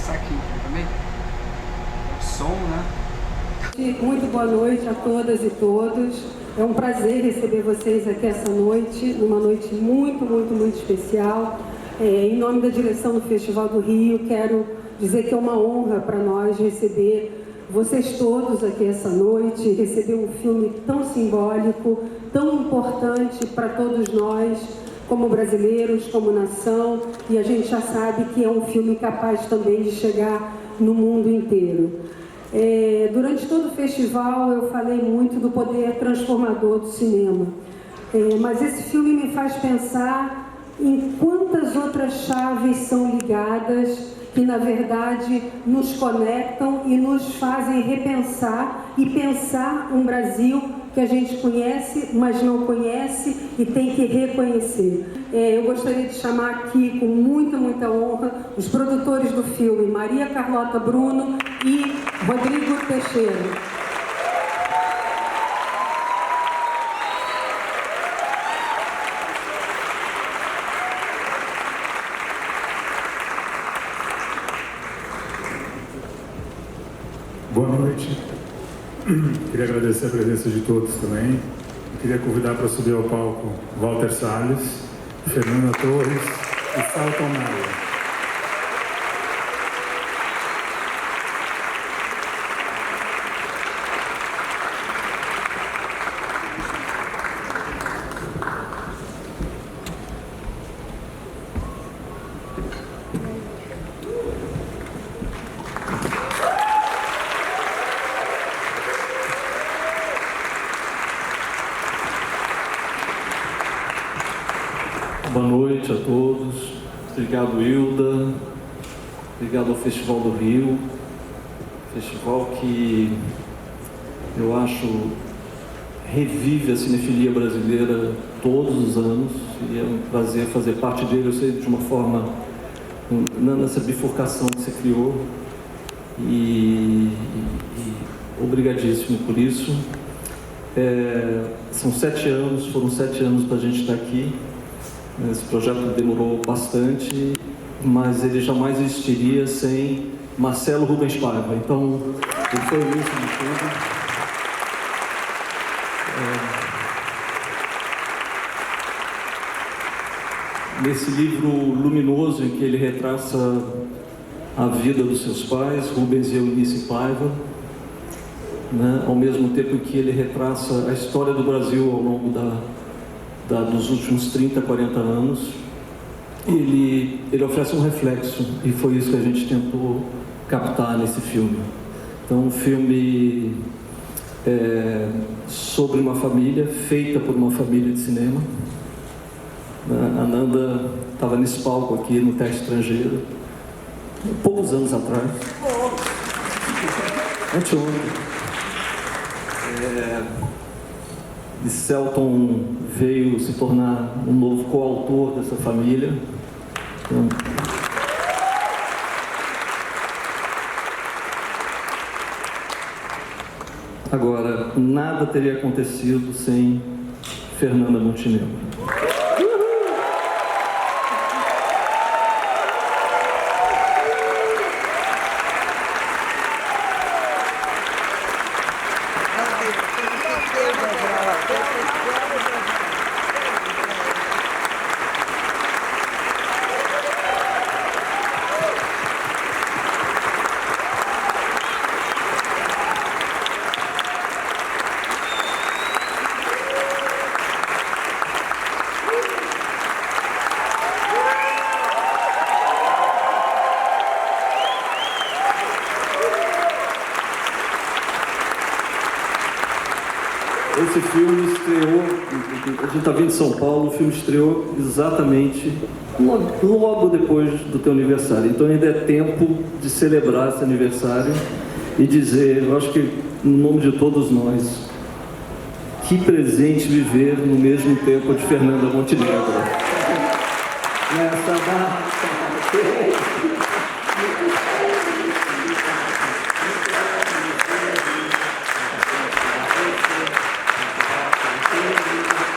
começar aqui também. O som, né? Muito boa noite a todas e todos. É um prazer receber vocês aqui essa noite, numa noite muito, muito, muito especial. Em nome da direção do Festival do Rio, quero dizer que é uma honra para nós receber vocês todos aqui essa noite, receber um filme tão simbólico, tão importante para todos nós, como brasileiros, como nação, e a gente já sabe que é um filme capaz também de chegar no mundo inteiro. Durante todo o festival eu falei muito do poder transformador do cinema, mas esse filme me faz pensar em quantas outras chaves são ligadas que na verdade nos conectam e nos fazem repensar e pensar um Brasil que a gente conhece, mas não conhece e tem que reconhecer. Eu gostaria de chamar aqui, com muita, muita honra, os produtores do filme, Maria Carlota Bruno e Rodrigo Teixeira. Boa noite. Queria agradecer a presença de todos também. Queria convidar para subir ao palco Walter Salles, Fernanda Torres e Salton Maia. Boa noite a todos. Obrigado, Hilda. Obrigado ao Festival do Rio. Festival que eu acho revive a cinefilia brasileira todos os anos. E é um prazer fazer parte dele. Eu sei de uma forma, nessa bifurcação que se criou. E obrigadíssimo por isso. São 7 anos, foram 7 anos para a gente estar aqui. Esse projeto demorou bastante, mas ele jamais existiria sem Marcelo Rubens Paiva. Então, ele foi o início de tudo. Nesse livro luminoso em que ele retraça a vida dos seus pais, Rubens e Eunice Paiva, né, ao mesmo tempo que ele retraça a história do Brasil ao longo dos últimos 30, 40 anos, ele oferece um reflexo, e foi isso que a gente tentou captar nesse filme. Então, um filme sobre uma família, feita por uma família de cinema. A Nanda estava nesse palco aqui, no Teste Estrangeiro, poucos anos atrás. Anteontem. E Celton veio se tornar um novo coautor dessa família. Então, agora, nada teria acontecido sem Fernanda Montenegro. Esse filme estreou, a gente está vindo de São Paulo, o filme estreou exatamente logo depois do teu aniversário. Então ainda é tempo de celebrar esse aniversário e dizer, eu acho que no nome de todos nós, que presente viver no mesmo tempo de Fernanda Montenegro. Nessa data.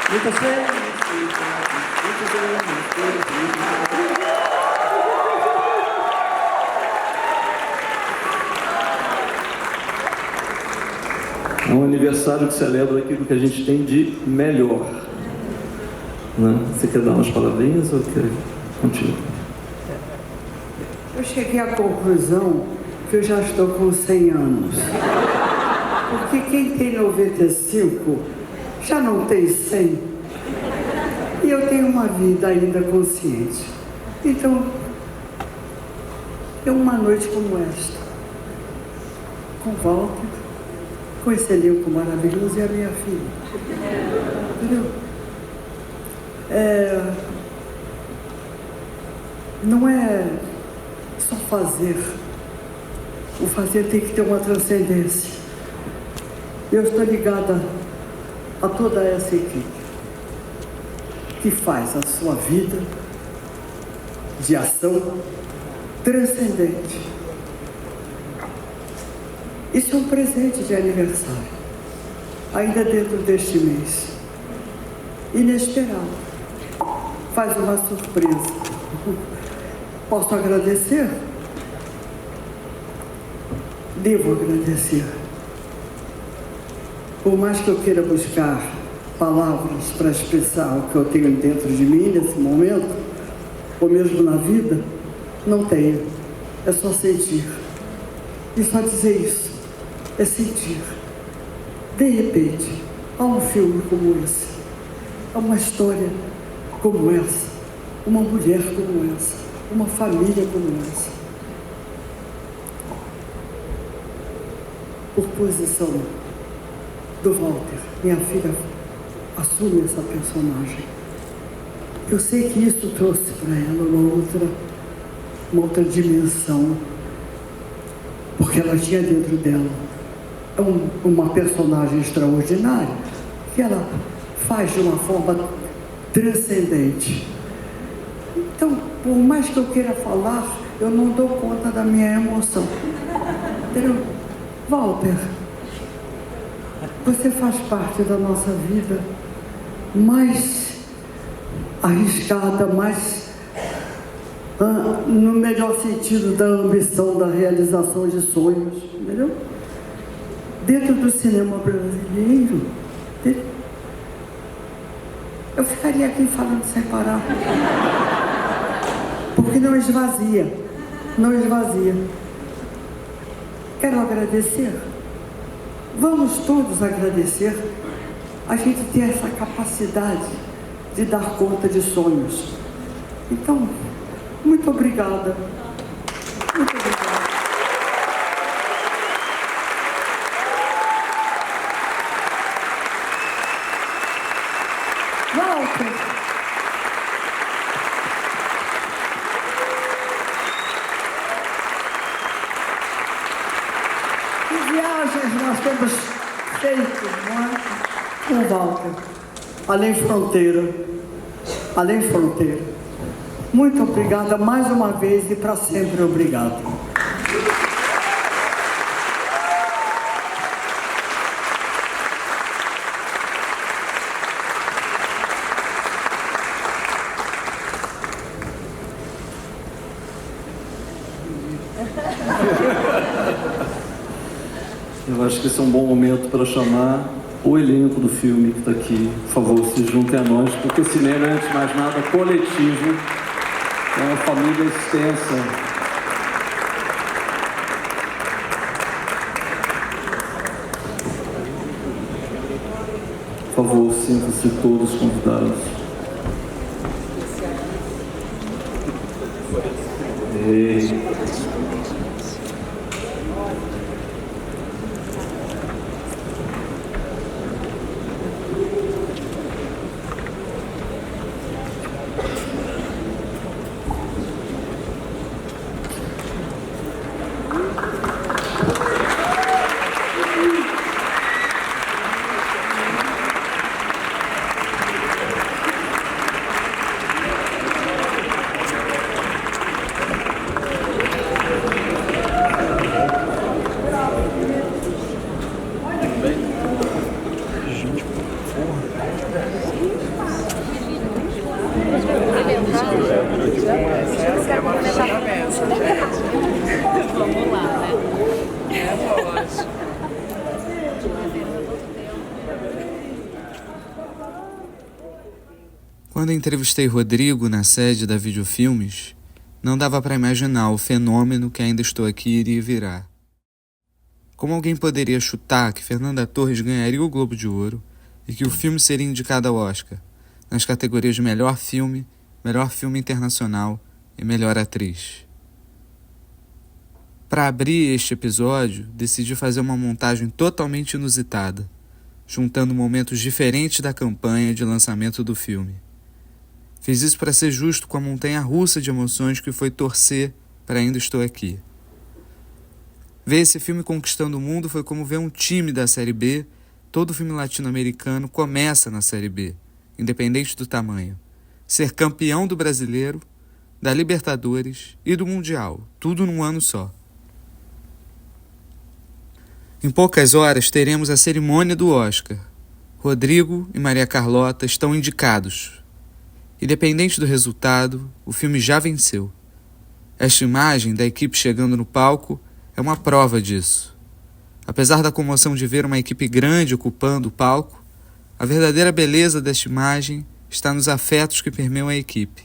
Muitas vezes, um aniversário que celebra aquilo que a gente tem de melhor. Né? Você quer dar umas palavrinhas ou quer continuar? Eu cheguei à conclusão que eu já estou com 100 anos. Porque quem tem 95 já não tem 100. E eu tenho uma vida ainda consciente. Então, é uma noite como esta, com o Walter, com esse elenco maravilhoso e a minha filha. Entendeu? Não é só fazer. O fazer tem que ter uma transcendência. Eu estou ligada a toda essa equipe que faz a sua vida de ação transcendente. Isso é um presente de aniversário, ainda dentro deste mês. Inesperado. Faz uma surpresa. Posso agradecer? Devo agradecer. Por mais que eu queira buscar palavras para expressar o que eu tenho dentro de mim nesse momento, ou mesmo na vida, não tenho. É só sentir. E só dizer isso é sentir. De repente, há um filme como esse, há uma história como essa, uma mulher como essa, uma família como essa. Por posição do Walter, minha filha assume essa personagem. Eu sei que isso trouxe para ela uma outra dimensão, porque ela tinha dentro dela uma personagem extraordinária, que ela faz de uma forma transcendente. Então, por mais que eu queira falar, eu não dou conta da minha emoção. Entendeu? Walter, você faz parte da nossa vida mais arriscada, mais no melhor sentido da ambição, da realização de sonhos, entendeu? Dentro do cinema brasileiro, eu ficaria aqui falando sem parar, porque não esvazia, não esvazia. Quero agradecer. Vamos todos agradecer. A gente tem essa capacidade de dar conta de sonhos. Então, muito obrigada. Muito obrigada. Walter. Que viagens nós temos feito, não é? Com o Walter. Além fronteira. Além fronteira. Muito obrigada mais uma vez e para sempre obrigado. Eu acho que esse é um bom momento para chamar o elenco do filme que está aqui. Por favor, se juntem a nós, porque o cinema é, antes de mais nada, coletivo. É uma família extensa. Por favor, sintam-se todos convidados. Quando entrevistei Rodrigo na sede da Videofilmes, não dava para imaginar o fenômeno que Ainda Estou Aqui iria virar. Como alguém poderia chutar que Fernanda Torres ganharia o Globo de Ouro e que o filme seria indicado ao Oscar, nas categorias de Melhor Filme Internacional e Melhor Atriz? Para abrir este episódio, decidi fazer uma montagem totalmente inusitada, juntando momentos diferentes da campanha de lançamento do filme. Fiz isso para ser justo com a montanha-russa de emoções que foi torcer para Ainda Estou Aqui. Ver esse filme conquistando o mundo foi como ver um time da Série B. Todo filme latino-americano começa na Série B, independente do tamanho. Ser campeão do Brasileiro, da Libertadores e do Mundial, tudo num ano só. Em poucas horas teremos a cerimônia do Oscar. Rodrigo e Maria Carlota estão indicados. Independente do resultado, o filme já venceu. Esta imagem da equipe chegando no palco é uma prova disso. Apesar da comoção de ver uma equipe grande ocupando o palco, a verdadeira beleza desta imagem está nos afetos que permeiam a equipe.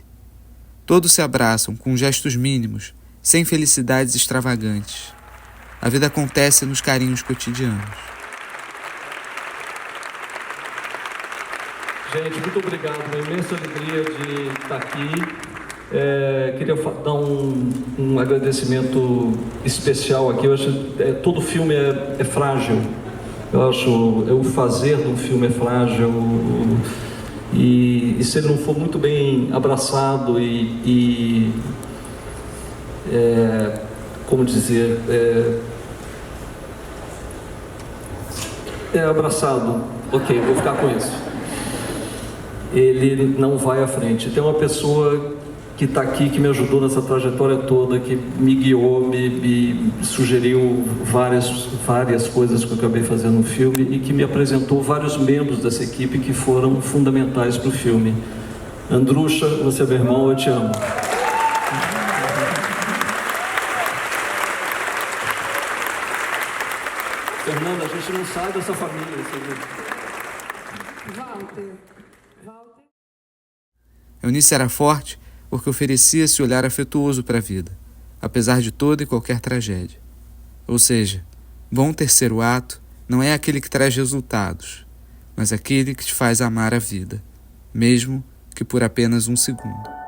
Todos se abraçam com gestos mínimos, sem felicidades extravagantes. A vida acontece nos carinhos cotidianos. Gente, muito obrigado. Uma imensa alegria de estar aqui. Queria dar um agradecimento especial aqui. Eu acho que todo filme é frágil. Eu acho o fazer de um filme é frágil. E se ele não for muito bem abraçado como dizer, abraçado, ok, vou ficar com isso, ele não vai à frente. Tem uma pessoa que está aqui, que me ajudou nessa trajetória toda, que me guiou, me sugeriu várias coisas que eu acabei fazendo no filme e que me apresentou vários membros dessa equipe que foram fundamentais para o filme. Andrucha, você é meu irmão, eu te amo. Fernanda, a gente não sai dessa família. Walter. Eunice era forte porque oferecia esse olhar afetuoso para a vida, apesar de toda e qualquer tragédia. Ou seja, bom terceiro ato não é aquele que traz resultados, mas aquele que te faz amar a vida, mesmo que por apenas um segundo.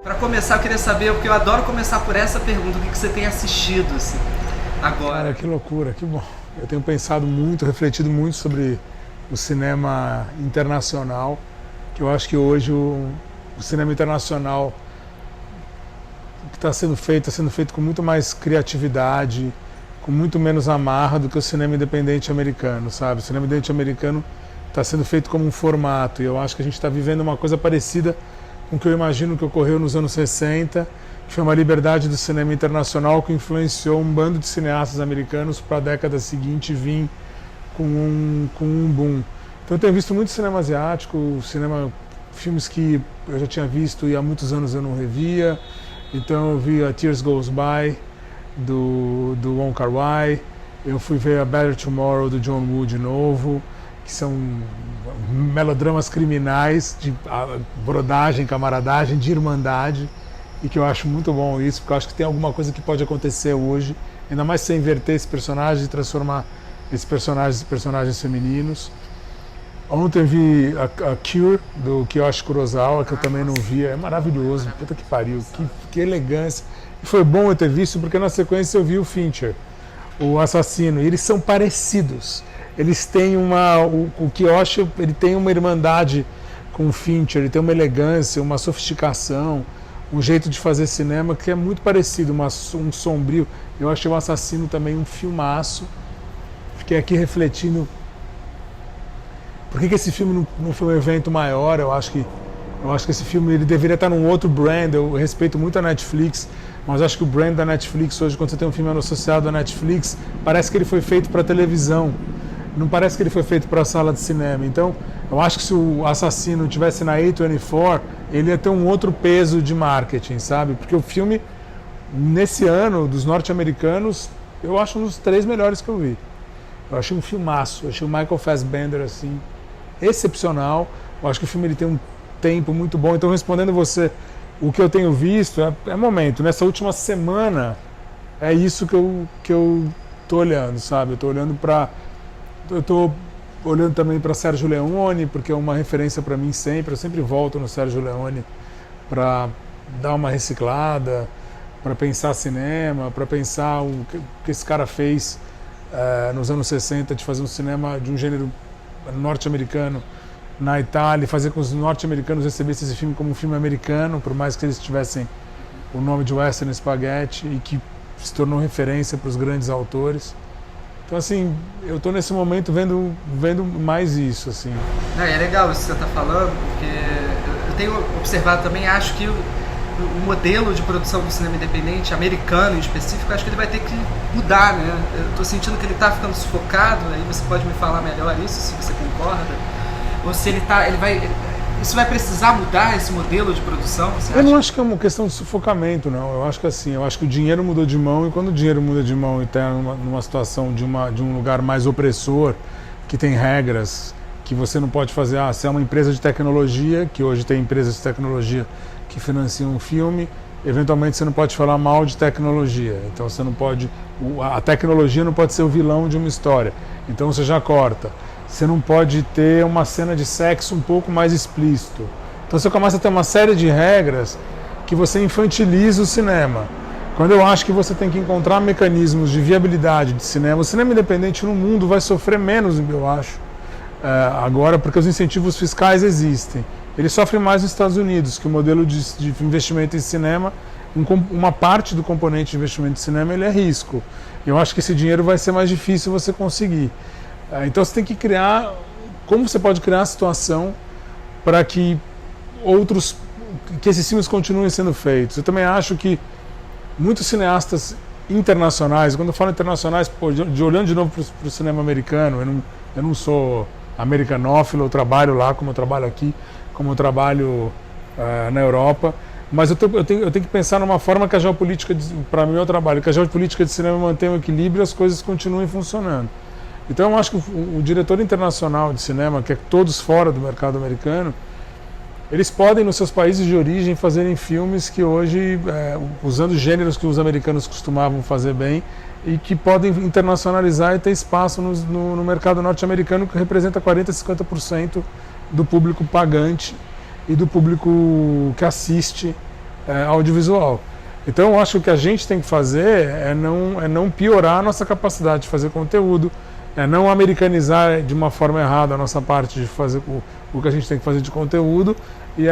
Para começar, eu queria saber, porque eu adoro começar por essa pergunta, o que você tem assistido assim, agora? Cara, que loucura, que bom. Eu tenho pensado muito, refletido muito sobre o cinema internacional, que eu acho que hoje o cinema internacional que está sendo feito com muito mais criatividade, com muito menos amarra do que o cinema independente americano, sabe? O cinema independente americano está sendo feito como um formato, e eu acho que a gente está vivendo uma coisa parecida com o que eu imagino que ocorreu nos anos 60, que foi uma liberdade do cinema internacional que influenciou um bando de cineastas americanos para a década seguinte vir com um boom. Então eu tenho visto muito cinema asiático, filmes que eu já tinha visto e há muitos anos eu não revia. Então eu vi A Tears Goes By, do Wong Kar-wai, eu fui ver A Better Tomorrow, do John Woo de novo, que são melodramas criminais de brodagem, camaradagem, de irmandade, e que eu acho muito bom isso, porque eu acho que tem alguma coisa que pode acontecer hoje, ainda mais se você inverter esse personagem e transformar esses personagens femininos. Ontem eu vi a Cure, do Kiyoshi Kurosawa, que eu também não via, é maravilhoso, puta que pariu, que elegância. E foi bom eu ter visto, porque na sequência eu vi o Fincher, o assassino, e eles são parecidos. Eles têm o Kiyoshi, ele tem uma irmandade com o Fincher, ele tem uma elegância, uma sofisticação, um jeito de fazer cinema que é muito parecido, um sombrio. Eu achei o Assassino também um filmaço. Fiquei aqui refletindo por que esse filme não foi um evento maior. Eu acho que Eu acho que esse filme ele deveria estar num outro brand. Eu respeito muito a Netflix, mas acho que o brand da Netflix hoje, quando você tem um filme associado à Netflix, parece que ele foi feito para televisão. Não parece que ele foi feito para a sala de cinema. Então, eu acho que se o Assassino tivesse na A24, ele ia ter um outro peso de marketing, sabe? Porque o filme, nesse ano, dos norte-americanos, eu acho um dos 3 melhores que eu vi. Eu achei um filmaço. Eu achei o Michael Fassbender, assim, excepcional. Eu acho que o filme ele tem um tempo muito bom. Então, respondendo você, o que eu tenho visto é momento. Nessa última semana, é isso que eu tô olhando, sabe? Eu tô olhando para... Eu tô olhando também para Sérgio Leone, porque é uma referência para mim sempre. Eu sempre volto no Sérgio Leone para dar uma reciclada, para pensar cinema, para pensar o que esse cara fez nos anos 60, de fazer um cinema de um gênero norte-americano na Itália, fazer com que os norte-americanos recebessem esse filme como um filme americano, por mais que eles tivessem o nome de Western Spaghetti, e que se tornou referência para os grandes autores. Então, assim, eu estou nesse momento vendo mais isso, assim. É legal isso que você está falando, porque eu tenho observado também, acho que o modelo de produção do cinema independente, americano em específico, acho que ele vai ter que mudar, né? Eu estou sentindo que ele está ficando sufocado, aí você pode me falar melhor isso, se você concorda, ou se isso vai precisar mudar, esse modelo de produção? Eu não acho que é uma questão de sufocamento, não. Eu acho que assim, eu acho que o dinheiro mudou de mão, e quando o dinheiro muda de mão e está numa situação de um lugar mais opressor, que tem regras, que você não pode fazer, se é uma empresa de tecnologia, que hoje tem empresas de tecnologia que financiam um filme, eventualmente você não pode falar mal de tecnologia. Então você não pode, a tecnologia não pode ser o vilão de uma história. Então você já corta. Você não pode ter uma cena de sexo um pouco mais explícito. Então você começa a ter uma série de regras que você infantiliza o cinema. Quando eu acho que você tem que encontrar mecanismos de viabilidade de cinema, o cinema independente no mundo vai sofrer menos, eu acho, agora, porque os incentivos fiscais existem. Ele sofre mais nos Estados Unidos, que o modelo de investimento em cinema, uma parte do componente de investimento em cinema, ele é risco. E eu acho que esse dinheiro vai ser mais difícil você conseguir. Então você tem que criar, como você pode criar a situação para que esses filmes continuem sendo feitos. Eu também acho que muitos cineastas internacionais, quando eu falo internacionais, olhando de novo para o cinema americano, eu não sou americanófilo, eu trabalho lá como eu trabalho aqui, como eu trabalho na Europa, mas eu tenho que pensar numa forma que a geopolítica, para mim, meu trabalho, que a geopolítica de cinema mantenha um equilíbrio e as coisas continuem funcionando. Então eu acho que o diretor internacional de cinema, que é todos fora do mercado americano, eles podem, nos seus países de origem, fazerem filmes que hoje, usando gêneros que os americanos costumavam fazer bem, e que podem internacionalizar e ter espaço no mercado norte-americano, que representa 40% a 50% do público pagante e do público que assiste audiovisual. Então eu acho que o que a gente tem que fazer é não piorar a nossa capacidade de fazer conteúdo, não americanizar de uma forma errada a nossa parte de fazer o que a gente tem que fazer de conteúdo, e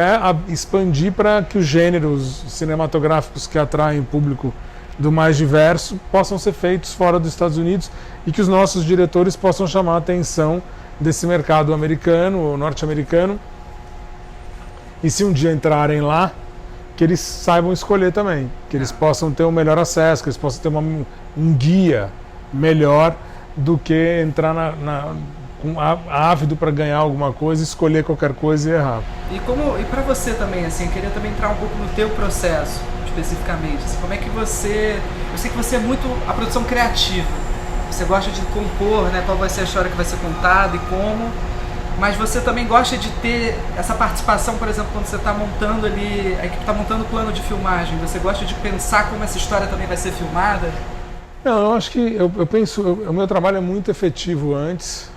expandir para que os gêneros cinematográficos que atraem o público do mais diverso possam ser feitos fora dos Estados Unidos, e que os nossos diretores possam chamar a atenção desse mercado americano ou norte-americano, e se um dia entrarem lá, que eles saibam escolher também, que eles possam ter um melhor acesso, que eles possam ter um guia melhor do que entrar ávido para ganhar alguma coisa, escolher qualquer coisa e errar. E para você também, assim, eu queria também entrar um pouco no teu processo, especificamente. Assim, como é que você... Eu sei que você é muito a produção criativa. Você gosta de compor, né, qual vai ser a história que vai ser contada e como, mas você também gosta de ter essa participação, por exemplo, quando você está montando ali, a equipe está montando o plano de filmagem, você gosta de pensar como essa história também vai ser filmada? Não, eu acho que eu penso, o meu trabalho é muito efetivo antes.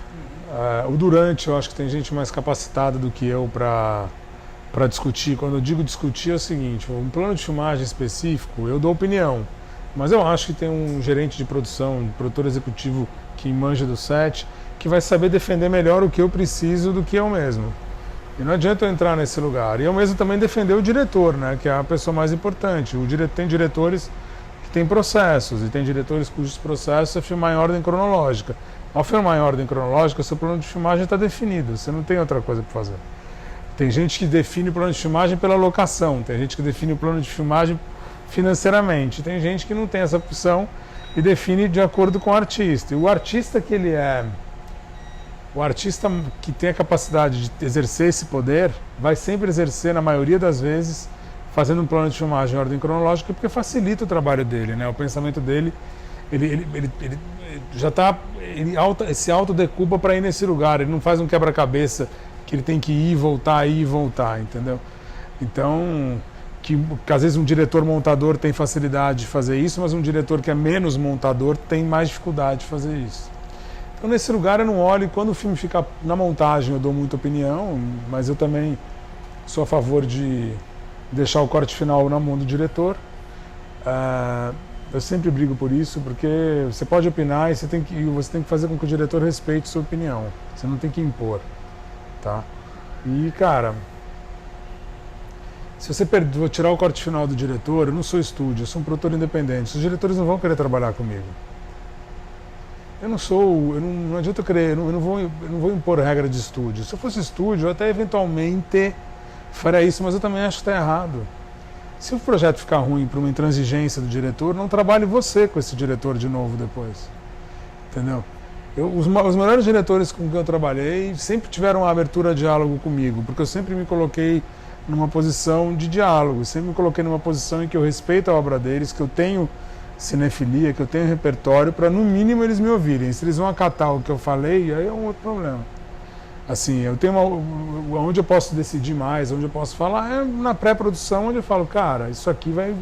O durante, eu acho que tem gente mais capacitada do que eu para discutir. Quando eu digo discutir é o seguinte: um plano de filmagem específico, eu dou opinião, mas eu acho que tem um gerente de produção, um produtor executivo que manja do set, que vai saber defender melhor o que eu preciso do que eu mesmo. E não adianta eu entrar nesse lugar. E eu mesmo também defender o diretor, né, que é a pessoa mais importante. Tem diretores que têm processos, e tem diretores cujos processos é filmar em ordem cronológica. Ao filmar em ordem cronológica, o seu plano de filmagem está definido, você não tem outra coisa para fazer. Tem gente que define o plano de filmagem pela locação, tem gente que define o plano de filmagem financeiramente, tem gente que não tem essa opção e define de acordo com o artista. E o artista que ele é, o artista que tem a capacidade de exercer esse poder, vai sempre exercer, na maioria das vezes, fazendo um plano de filmagem em ordem cronológica, porque facilita o trabalho dele, né? O pensamento dele, ele já está, se autodecupa para ir nesse lugar, ele não faz um quebra-cabeça que ele tem que ir e voltar, entendeu? Então, que às vezes um diretor montador tem facilidade de fazer isso, mas um diretor que é menos montador tem mais dificuldade de fazer isso. Então, nesse lugar eu não olho, e quando o filme fica na montagem eu dou muita opinião, mas eu também sou a favor de deixar o corte final na mão do diretor. Eu sempre brigo por isso, porque você pode opinar e você tem que fazer com que o diretor respeite sua opinião. Você não tem que impor, tá? E, cara, se você vou tirar o corte final do diretor, eu não sou estúdio, eu sou um produtor independente. Os diretores não vão querer trabalhar comigo. Não adianta eu querer, eu não vou impor regra de estúdio. Se eu fosse estúdio, eu até eventualmente faria isso, mas eu também acho que está errado. Se o projeto ficar ruim por uma intransigência do diretor, não trabalhe você com esse diretor de novo depois. Entendeu? Os melhores diretores com quem eu trabalhei sempre tiveram uma abertura a diálogo comigo, porque eu sempre me coloquei numa posição de diálogo, sempre me coloquei numa posição em que eu respeito a obra deles, que eu tenho cinefilia, que eu tenho repertório, para no mínimo eles me ouvirem. Se eles vão acatar o que eu falei, aí é um outro problema. Assim, eu tenho onde eu posso decidir mais, onde eu posso falar, é na pré-produção, onde eu falo, cara, isso aqui vai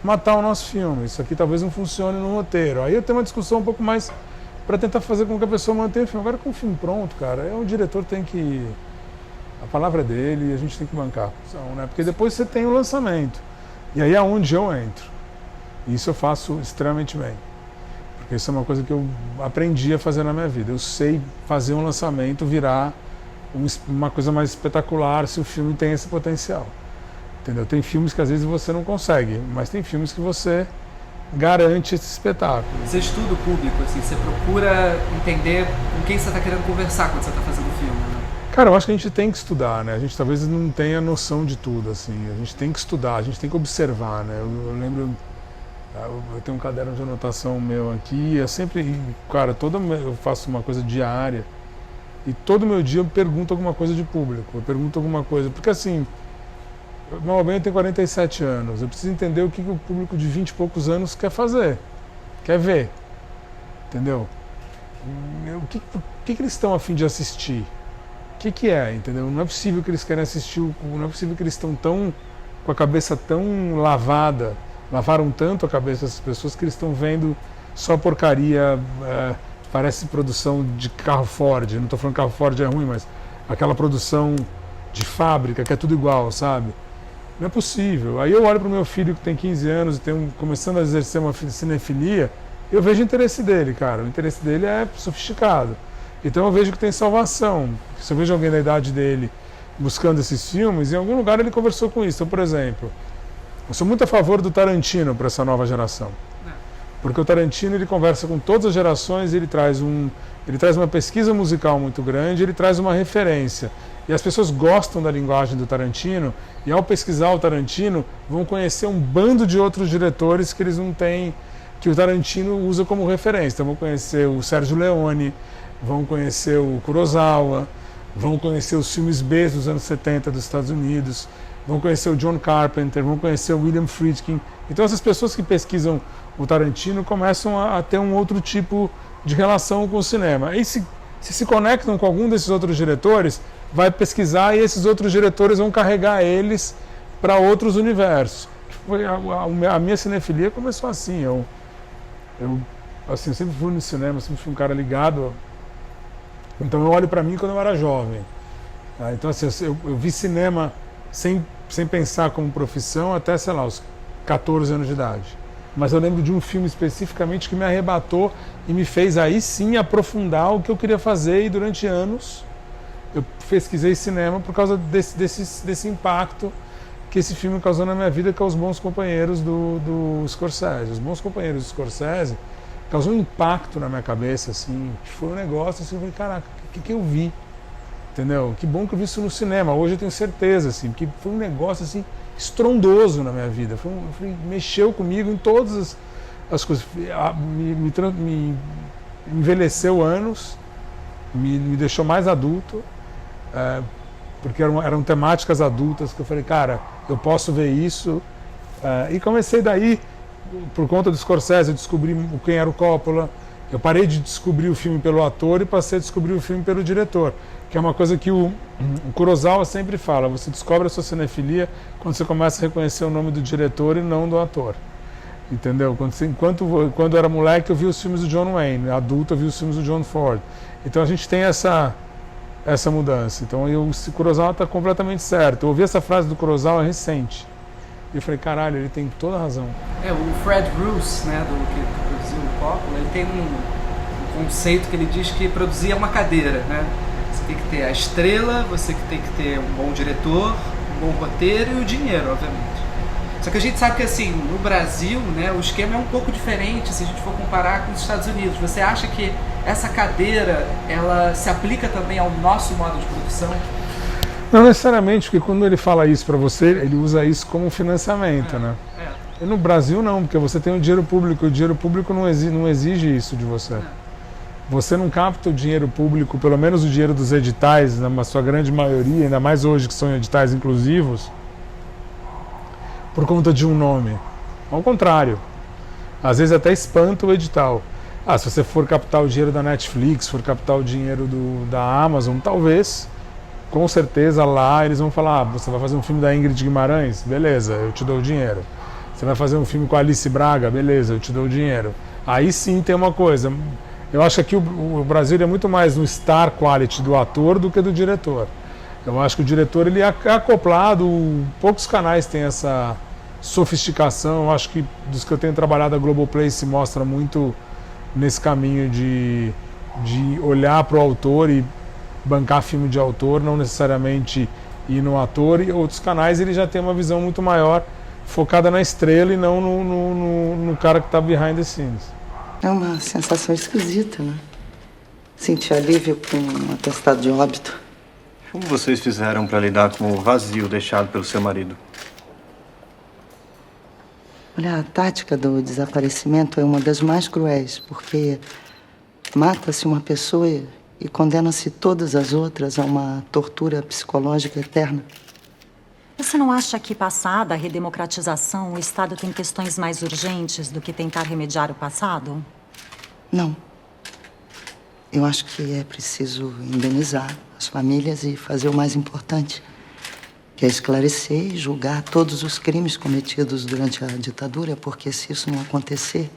matar o nosso filme, isso aqui talvez não funcione no roteiro. Aí eu tenho uma discussão um pouco mais para tentar fazer com que a pessoa mantenha o filme. Agora, com o filme pronto, cara, o diretor tem que... A palavra é dele e a gente tem que bancar a posição, né? Porque depois você tem o lançamento. E aí é onde eu entro. E isso eu faço extremamente bem. Porque isso é uma coisa que eu aprendi a fazer na minha vida. Eu sei fazer um lançamento virar uma coisa mais espetacular se o filme tem esse potencial. Entendeu? Tem filmes que às vezes você não consegue, mas tem filmes que você garante esse espetáculo. Você estuda o público, assim, você procura entender com quem você está querendo conversar quando você está fazendo o filme, né? Cara, eu acho que a gente tem que estudar, né? A gente talvez não tenha noção de tudo, assim. A gente tem que estudar, a gente tem que observar, né? Eu lembro... Eu tenho um caderno de anotação meu aqui, é sempre, cara, eu faço uma coisa diária e todo meu dia eu pergunto alguma coisa de público, eu pergunto alguma coisa, porque assim, mal bem eu tenho 47 anos, eu preciso entender o que o público de 20 e poucos anos quer fazer, quer ver, entendeu? O que eles estão a fim de assistir? O que é, entendeu? Não é possível que eles querem assistir, não é possível que eles estão tão, com a cabeça tão lavaram tanto a cabeça dessas pessoas que eles estão vendo só porcaria, parece produção de carro Ford, não estou falando que carro Ford é ruim, mas aquela produção de fábrica que é tudo igual, sabe? Não é possível. Aí eu olho para o meu filho que tem 15 anos e começando a exercer uma cinefilia, eu vejo o interesse dele, cara. O interesse dele é sofisticado. Então eu vejo que tem salvação. Se eu vejo alguém da idade dele buscando esses filmes, em algum lugar ele conversou com isso. Então, por exemplo, eu sou muito a favor do Tarantino para essa nova geração. Porque o Tarantino ele conversa com todas as gerações, ele traz uma pesquisa musical muito grande, ele traz uma referência. E as pessoas gostam da linguagem do Tarantino, e ao pesquisar o Tarantino, vão conhecer um bando de outros diretores que eles não têm, que o Tarantino usa como referência. Então vão conhecer o Sérgio Leone, vão conhecer o Kurosawa, vão conhecer os filmes B dos anos 70 dos Estados Unidos, vão conhecer o John Carpenter, vão conhecer o William Friedkin. Então essas pessoas que pesquisam o Tarantino começam a ter um outro tipo de relação com o cinema. E se conectam com algum desses outros diretores, vai pesquisar e esses outros diretores vão carregar eles para outros universos. A minha cinefilia começou assim. Eu sempre fui no cinema, sempre fui um cara ligado. Então eu olho para mim quando eu era jovem. Então assim, eu vi cinema sem pensar como profissão até, sei lá, os 14 anos de idade. Mas eu lembro de um filme especificamente que me arrebatou e me fez aí sim aprofundar o que eu queria fazer, e durante anos eu pesquisei cinema por causa desse impacto que esse filme causou na minha vida, que é Os Bons Companheiros do Scorsese. Os Bons Companheiros do Scorsese causou um impacto na minha cabeça, assim, que foi um negócio assim, eu falei, caraca, o que eu vi? entendeu? Que bom que eu vi isso no cinema, hoje eu tenho certeza, assim, porque foi um negócio, assim, estrondoso na minha vida, mexeu comigo em todas as coisas, me envelheceu anos, me deixou mais adulto, porque eram temáticas adultas que eu falei, cara, eu posso ver isso, e comecei daí, por conta do Scorsese, eu descobri quem era o Coppola, eu parei de descobrir o filme pelo ator e passei a descobrir o filme pelo diretor, que é uma coisa que o Kurosawa sempre fala, você descobre a sua cinefilia quando você começa a reconhecer o nome do diretor e não do ator. Entendeu? Quando eu era moleque eu vi os filmes do John Wayne, adulto eu vi os filmes do John Ford. Então a gente tem essa mudança. Então o Kurosawa está completamente certo. Eu ouvi essa frase do Kurosawa recente. E eu falei, caralho, ele tem toda a razão. O Fred Roos, né, que produziu o Coppola, ele tem um conceito que ele diz que produzir é uma cadeira, né? Você tem que ter a estrela, você tem que ter um bom diretor, um bom roteiro e o dinheiro, obviamente. Só que a gente sabe que, assim, no Brasil, né, o esquema é um pouco diferente se a gente for comparar com os Estados Unidos. Você acha que essa cadeira, ela se aplica também ao nosso modo de produção? Não necessariamente, porque quando ele fala isso para você, ele usa isso como financiamento, né? E no Brasil não, porque você tem o dinheiro público não exige isso de você. Você não capta o dinheiro público, pelo menos o dinheiro dos editais, na sua grande maioria, ainda mais hoje que são editais inclusivos, por conta de um nome. Ao contrário. Às vezes até espanta o edital. Se você for captar o dinheiro da Netflix, for captar o dinheiro da Amazon, talvez, com certeza lá eles vão falar, você vai fazer um filme da Ingrid Guimarães? Beleza, eu te dou o dinheiro. Você vai fazer um filme com a Alice Braga? Beleza, eu te dou o dinheiro. Aí sim tem uma coisa. Eu acho que o Brasil é muito mais no star quality do ator do que do diretor. Eu acho que o diretor ele é acoplado, poucos canais têm essa sofisticação. Eu acho que dos que eu tenho trabalhado, a Globoplay se mostra muito nesse caminho de olhar para o autor e bancar filme de autor, não necessariamente ir no ator. E outros canais ele já tem uma visão muito maior, focada na estrela e não no cara que está behind the scenes. É uma sensação esquisita, né? Sentir alívio com um atestado de óbito. Como vocês fizeram para lidar com o vazio deixado pelo seu marido? Olha, a tática do desaparecimento é uma das mais cruéis, porque mata-se uma pessoa e condena-se todas as outras a uma tortura psicológica eterna. Você não acha que, passada a redemocratização, o Estado tem questões mais urgentes do que tentar remediar o passado? Não. Eu acho que é preciso indenizar as famílias e fazer o mais importante, que é esclarecer e julgar todos os crimes cometidos durante a ditadura, porque se isso não acontecer,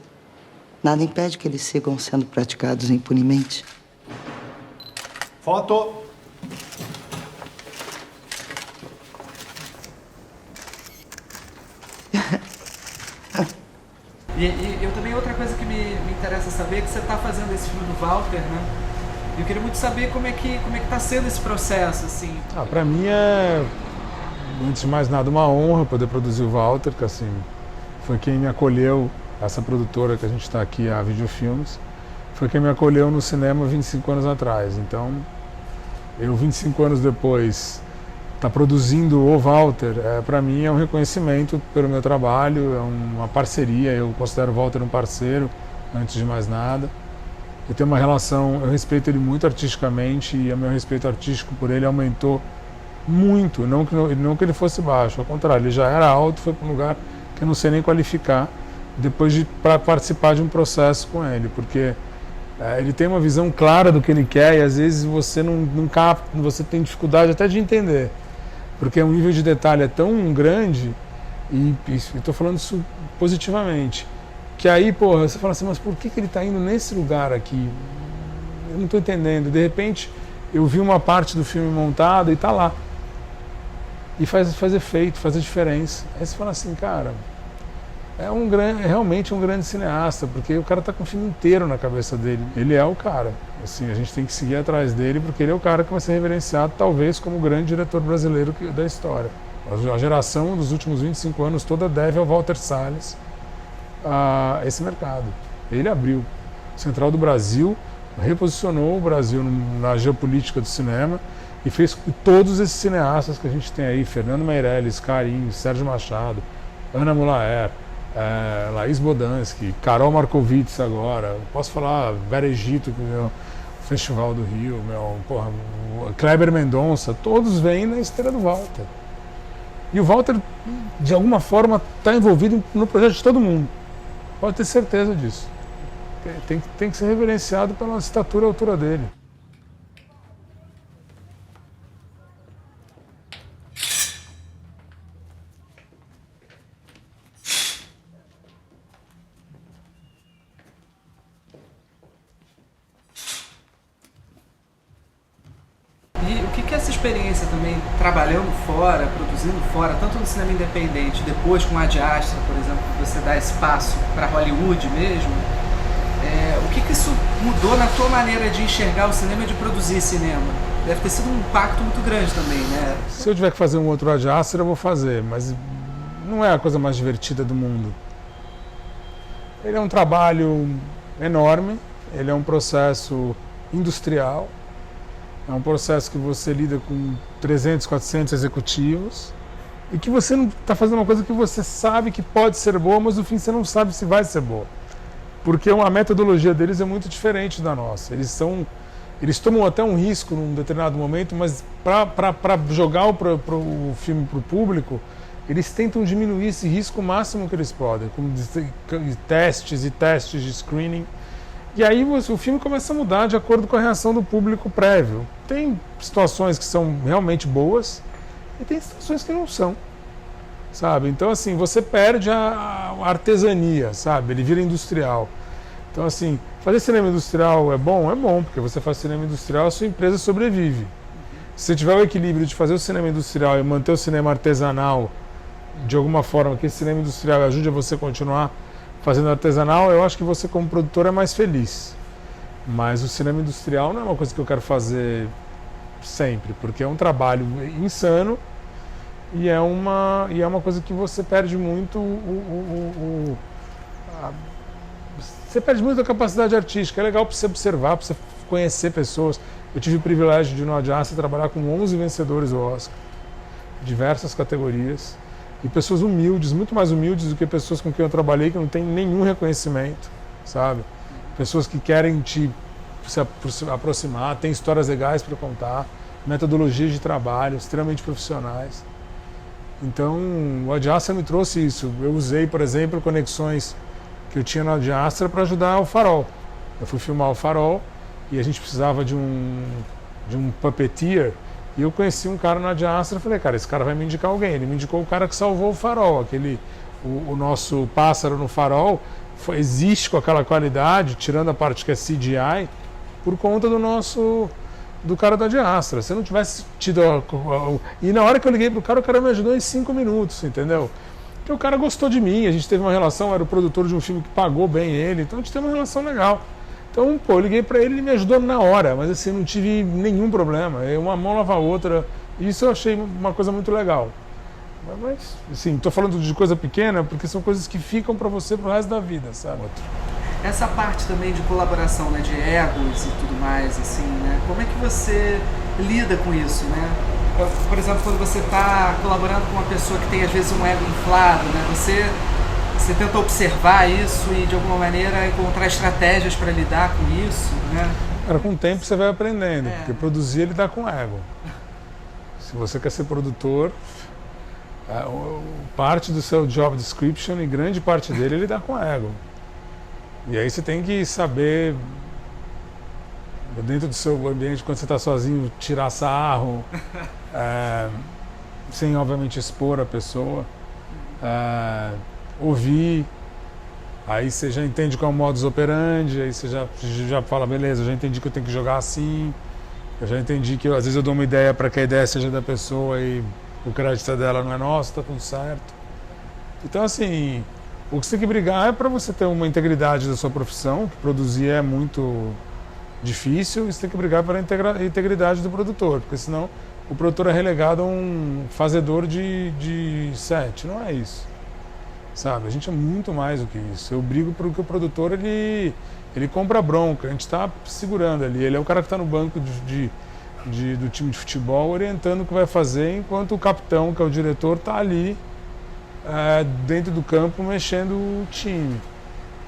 nada impede que eles sigam sendo praticados impunemente. Foto! E eu também, outra coisa que me interessa saber é que você está fazendo esse filme do Walter, né? E eu queria muito saber como é que está sendo esse processo, assim. Para mim é, antes de mais nada, uma honra poder produzir o Walter, que assim, foi quem me acolheu, essa produtora que a gente está aqui, a Videofilmes, foi quem me acolheu no cinema 25 anos atrás. Então, eu 25 anos depois, tá produzindo o Walter, para mim é um reconhecimento pelo meu trabalho, é uma parceria, eu considero o Walter um parceiro, antes de mais nada. Eu tenho uma relação, eu respeito ele muito artisticamente e o meu respeito artístico por ele aumentou muito, não que ele fosse baixo, ao contrário, ele já era alto, foi para um lugar que eu não sei nem qualificar, depois de participar de um processo com ele, porque ele tem uma visão clara do que ele quer e às vezes você não capta, você tem dificuldade até de entender, porque o nível de detalhe é tão grande, e estou falando isso positivamente, que aí, porra, você fala assim, mas por que ele está indo nesse lugar aqui? Eu não estou entendendo. De repente, eu vi uma parte do filme montada e está lá. E faz efeito, faz a diferença. Aí você fala assim, cara, é realmente um grande cineasta, porque o cara está com o filme inteiro na cabeça dele. Ele é o cara. Assim, a gente tem que seguir atrás dele, porque ele é o cara que vai ser reverenciado, talvez, como o grande diretor brasileiro da história. A geração dos últimos 25 anos toda deve ao Walter Salles esse mercado. Ele abriu. Central do Brasil reposicionou o Brasil na geopolítica do cinema E fez com todos esses cineastas que a gente tem aí, Fernando Meirelles, Carim, Sérgio Machado, Ana Mulaer, Laís Bodansky, Carol Markovits agora, posso falar Vera Egito, que é o Festival do Rio, Kleber Mendonça, todos vêm na esteira do Walter. E o Walter, de alguma forma, está envolvido no projeto de todo mundo. Pode ter certeza disso. Tem que ser reverenciado pela estatura e altura dele. E o que é essa experiência também, trabalhando fora, produzindo fora, tanto no cinema independente, depois com a Ad Astra, por exemplo, você dá espaço para Hollywood mesmo, o que isso mudou na tua maneira de enxergar o cinema e de produzir cinema? Deve ter sido um impacto muito grande também, né? Se eu tiver que fazer um outro Ad Astra, eu vou fazer, mas não é a coisa mais divertida do mundo. Ele é um trabalho enorme, ele é um processo industrial, é um processo que você lida com 300, 400 executivos e que você não está fazendo uma coisa que você sabe que pode ser boa, mas no fim você não sabe se vai ser boa. Porque a metodologia deles é muito diferente da nossa. Eles tomam até um risco num determinado momento, mas para jogar o filme para o público, eles tentam diminuir esse risco o máximo que eles podem, com testes e testes de screening. E aí o filme começa a mudar de acordo com a reação do público prévio. Tem situações que são realmente boas e tem situações que não são, sabe? Então, assim, você perde a artesania, sabe? Ele vira industrial. Então, assim, fazer cinema industrial é bom? É bom, porque você faz cinema industrial, a sua empresa sobrevive. Se você tiver o equilíbrio de fazer o cinema industrial e manter o cinema artesanal de alguma forma, que esse cinema industrial ajude a você continuar fazendo artesanal, eu acho que você como produtor é mais feliz. Mas o cinema industrial não é uma coisa que eu quero fazer sempre, porque é um trabalho insano e é uma coisa que você perde muito você perde muito a capacidade artística. É legal para você observar, para você conhecer pessoas. Eu tive o privilégio de no Ad Astra trabalhar com 11 vencedores do Oscar, diversas categorias. E pessoas humildes, muito mais humildes do que pessoas com quem eu trabalhei, que não tem nenhum reconhecimento, sabe? Pessoas que querem se aproximar, têm histórias legais para contar, metodologias de trabalho extremamente profissionais. Então, o Ad Astra me trouxe isso. Eu usei, por exemplo, conexões que eu tinha no Ad Astra para ajudar o Farol. Eu fui filmar o Farol e a gente precisava de um puppeteer. E eu conheci um cara no Ad Astra e falei, cara, esse cara vai me indicar alguém. Ele me indicou o cara que salvou o Farol. O nosso pássaro no Farol existe com aquela qualidade, tirando a parte que é CGI, por conta do cara do Ad Astra. Se eu não tivesse tido... E na hora que eu liguei pro cara, o cara me ajudou em 5 minutos, entendeu? Porque o cara gostou de mim, a gente teve uma relação, era o produtor de um filme que pagou bem ele, então a gente teve uma relação legal. Então, eu liguei para ele e ele me ajudou na hora, mas assim, não tive nenhum problema. Uma mão lava a outra, e isso eu achei uma coisa muito legal. Mas, assim, estou falando de coisa pequena porque são coisas que ficam para você pro resto da vida, sabe? Essa parte também de colaboração, né, de egos e tudo mais, assim, né? Como é que você lida com isso, né? Por exemplo, quando você está colaborando com uma pessoa que tem, às vezes, um ego inflado, né? Você tenta observar isso e, de alguma maneira, encontrar estratégias para lidar com isso, né? Cara, com o tempo você vai aprendendo, porque produzir ele dá com ego. Se você quer ser produtor, parte do seu job description e grande parte dele ele dá com ego. E aí você tem que saber, dentro do seu ambiente, quando você está sozinho, tirar sarro, sem obviamente expor a pessoa, ouvir, aí você já entende qual é o modus operandi, aí você já fala, beleza, eu já entendi que eu tenho que jogar assim, eu já entendi que às vezes eu dou uma ideia para que a ideia seja da pessoa e o crédito dela não é nosso, tá tudo certo. Então, assim, o que você tem que brigar é para você ter uma integridade da sua profissão, que produzir é muito difícil, e você tem que brigar pela integridade do produtor, porque senão o produtor é relegado a um fazedor de set, não é isso. Sabe, a gente é muito mais do que isso. Eu brigo porque o produtor, ele compra bronca, a gente está segurando ali. Ele é o cara que está no banco do time de futebol orientando o que vai fazer, enquanto o capitão, que é o diretor, está ali dentro do campo mexendo o time,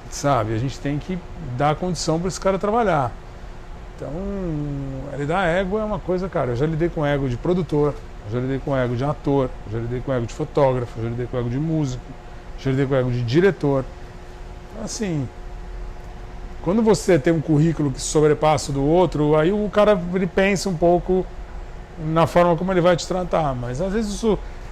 sabe? A gente tem que dar condição para esse cara trabalhar. Então, lidar ego é uma coisa, cara, eu já lidei com ego de produtor, eu já lidei com ego de ator, eu já lidei com ego de fotógrafo, eu já lidei com ego de músico, eu já lidei com ego de diretor. Então, assim, quando você tem um currículo que sobrepassa o do outro, aí o cara ele pensa um pouco na forma como ele vai te tratar. Mas às vezes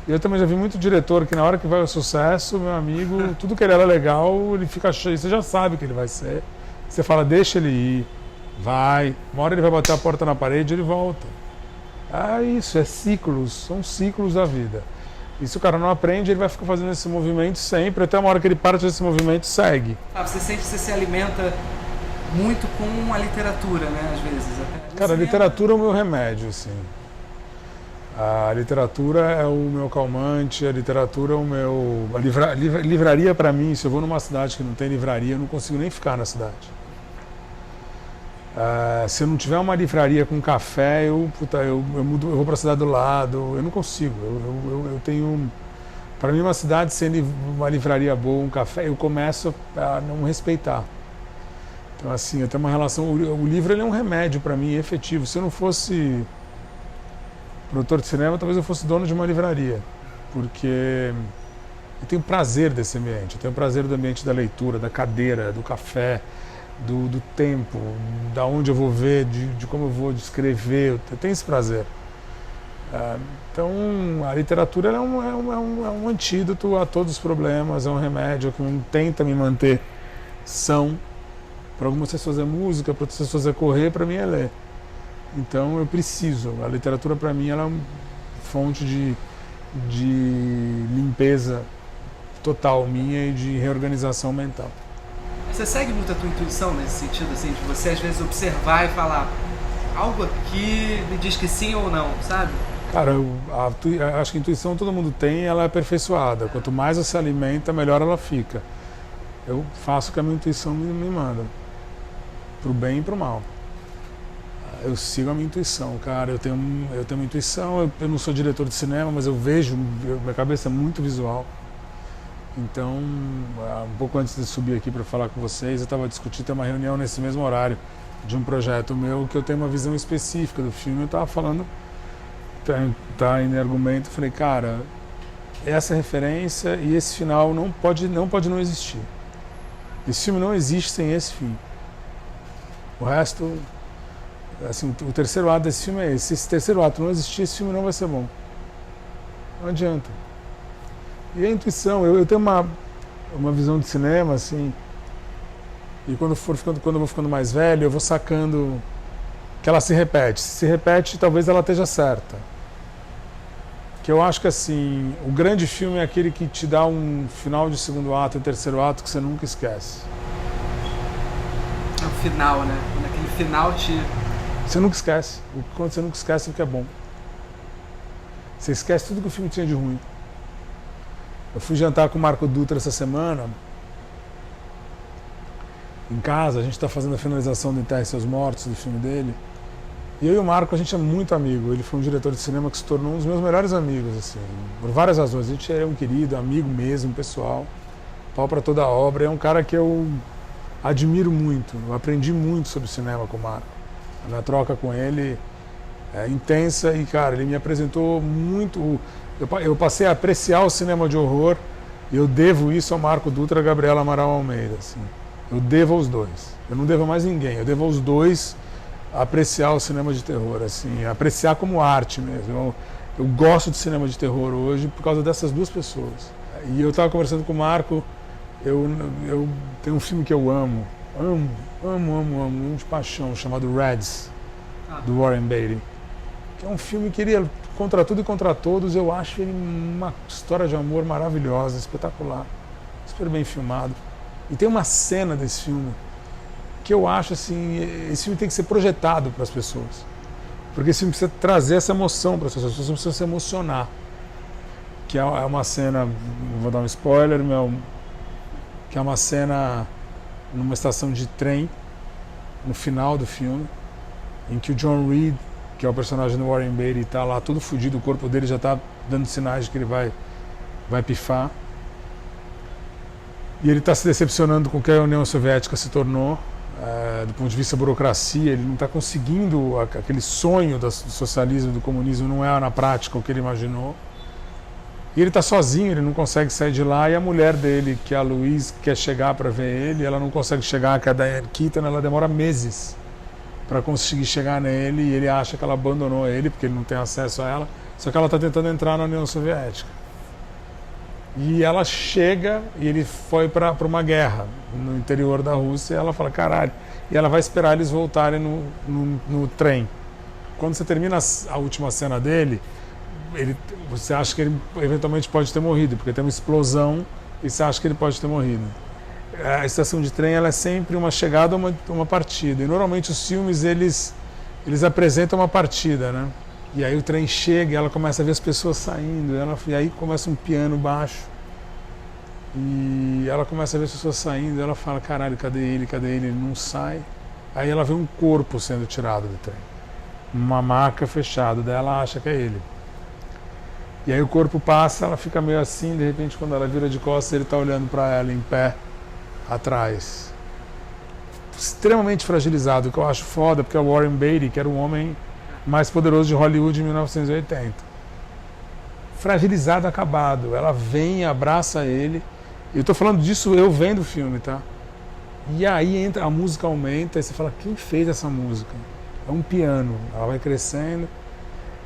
eu também já vi muito diretor que na hora que vai ao sucesso, meu amigo, tudo que ele era legal, ele fica cheio. Você já sabe o que ele vai ser. Você fala, deixa ele ir, vai. Uma hora ele vai bater a porta na parede e ele volta. Isso, ciclos, são ciclos da vida. E se o cara não aprende, ele vai ficar fazendo esse movimento sempre, até uma hora que ele para de fazer esse movimento, segue. Você sente que você se alimenta muito com a literatura, né, às vezes? Cara, a literatura é o meu remédio, assim. A literatura é o meu calmante, a literatura é o meu... livraria para mim, se eu vou numa cidade que não tem livraria, eu não consigo nem ficar na cidade. Se eu não tiver uma livraria com café, eu vou para a cidade do lado, eu não consigo. Eu tenho... Para mim, uma cidade sem uma livraria boa, um café, eu começo a não respeitar. Então, assim, eu tenho uma relação... O livro ele é um remédio para mim, efetivo. Se eu não fosse produtor de cinema, talvez eu fosse dono de uma livraria. Porque eu tenho prazer desse ambiente. Eu tenho prazer do ambiente da leitura, da cadeira, do café, do tempo, da onde eu vou ver, de como eu vou descrever. Eu tenho esse prazer. Então, a literatura é um antídoto a todos os problemas, é um remédio que tenta me manter são. Para algumas pessoas é música, para outras pessoas é correr, para mim é ler. Então eu preciso. A literatura para mim ela é uma fonte de limpeza total minha e de reorganização mental. Você segue muito a tua intuição nesse sentido, assim, de você às vezes observar e falar algo aqui me diz que sim ou não, sabe? Cara, acho que a intuição todo mundo tem, ela é aperfeiçoada. Quanto mais você se alimenta, melhor ela fica. Eu faço o que a minha intuição me manda, pro bem e pro mal. Eu sigo a minha intuição, cara. Eu tenho uma intuição. Eu não sou diretor de cinema, mas eu vejo, minha cabeça é muito visual. Então, um pouco antes de subir aqui para falar com vocês, eu estava discutindo ter uma reunião nesse mesmo horário de um projeto meu que eu tenho uma visão específica do filme. Eu estava falando, tá em argumento, eu falei, cara, essa referência e esse final não pode não existir. Esse filme não existe sem esse fim. O resto, assim, o terceiro ato desse filme é esse. Se esse terceiro ato não existir, esse filme não vai ser bom. Não adianta. E a intuição, eu tenho uma visão de cinema, assim, e quando eu vou ficando mais velho, eu vou sacando que ela se repete. Se repete, talvez ela esteja certa. Que eu acho que, assim, o grande filme é aquele que te dá um final de segundo ato e terceiro ato que você nunca esquece. É o final, né? Quando aquele final te... Você nunca esquece. Quando você nunca esquece, é porque é bom. Você esquece tudo que o filme tinha de ruim. Eu fui jantar com o Marco Dutra essa semana. Em casa, a gente está fazendo a finalização do Enterre Seus Mortos, do filme dele. E eu e o Marco, a gente é muito amigo. Ele foi um diretor de cinema que se tornou um dos meus melhores amigos, assim, por várias razões. A gente é um querido, amigo mesmo, pessoal. Pau para toda a obra. É um cara que eu admiro muito. Eu aprendi muito sobre cinema com o Marco. A minha troca com ele é intensa e, cara, ele me apresentou muito... Eu passei a apreciar o cinema de horror e eu devo isso ao Marco Dutra e a Gabriela Amaral Almeida. Assim. Eu devo aos dois. Eu não devo a mais ninguém. Eu devo aos dois apreciar o cinema de terror, assim, apreciar como arte mesmo. Eu gosto de cinema de terror hoje por causa dessas duas pessoas. E eu estava conversando com o Marco, eu tenho um filme que eu amo de paixão, chamado Reds, do Warren Beatty, que é um filme que ele, contra tudo e contra todos, eu acho ele uma história de amor maravilhosa, espetacular, super bem filmado. E tem uma cena desse filme que eu acho assim, esse filme tem que ser projetado para as pessoas. Porque esse filme precisa trazer essa emoção para as pessoas precisam se emocionar. Que é uma cena, vou dar um spoiler, que é uma cena numa estação de trem, no final do filme, em que o John Reed que é o personagem do Warren Beatty, tá lá todo fodido, o corpo dele já tá dando sinais de que ele vai pifar. E ele está se decepcionando com o que a União Soviética se tornou, do ponto de vista da burocracia. Ele não está conseguindo aquele sonho do socialismo, do comunismo, não é na prática o que ele imaginou. E ele está sozinho, ele não consegue sair de lá, e a mulher dele, que é a Louise, quer chegar para ver ele, ela não consegue chegar, que é a Diane Keaton, ela demora meses para conseguir chegar nele, e ele acha que ela abandonou ele, porque ele não tem acesso a ela, só que ela está tentando entrar na União Soviética. E ela chega, e ele foi para uma guerra no interior da Rússia, e ela fala, caralho, e ela vai esperar eles voltarem no trem. Quando você termina a última cena dele, você acha que ele eventualmente pode ter morrido, porque tem uma explosão e você acha que ele pode ter morrido. A estação de trem, ela é sempre uma chegada ou uma partida, e normalmente os filmes eles apresentam uma partida, né? E aí o trem chega e ela começa a ver as pessoas saindo, e aí começa um piano baixo, e ela começa a ver as pessoas saindo, e ela fala, caralho, cadê ele, ele não sai. Aí ela vê um corpo sendo tirado do trem, uma maca fechada, daí ela acha que é ele. E aí o corpo passa, ela fica meio assim, de repente quando ela vira de costas, ele está olhando para ela em pé, atrás. Extremamente fragilizado, o que eu acho foda, porque é o Warren Beatty, que era o homem mais poderoso de Hollywood em 1980. Fragilizado, acabado. Ela vem, abraça ele. Eu estou falando disso eu vendo o filme, tá? E aí entra, a música aumenta, e você fala, quem fez essa música? É um piano, ela vai crescendo.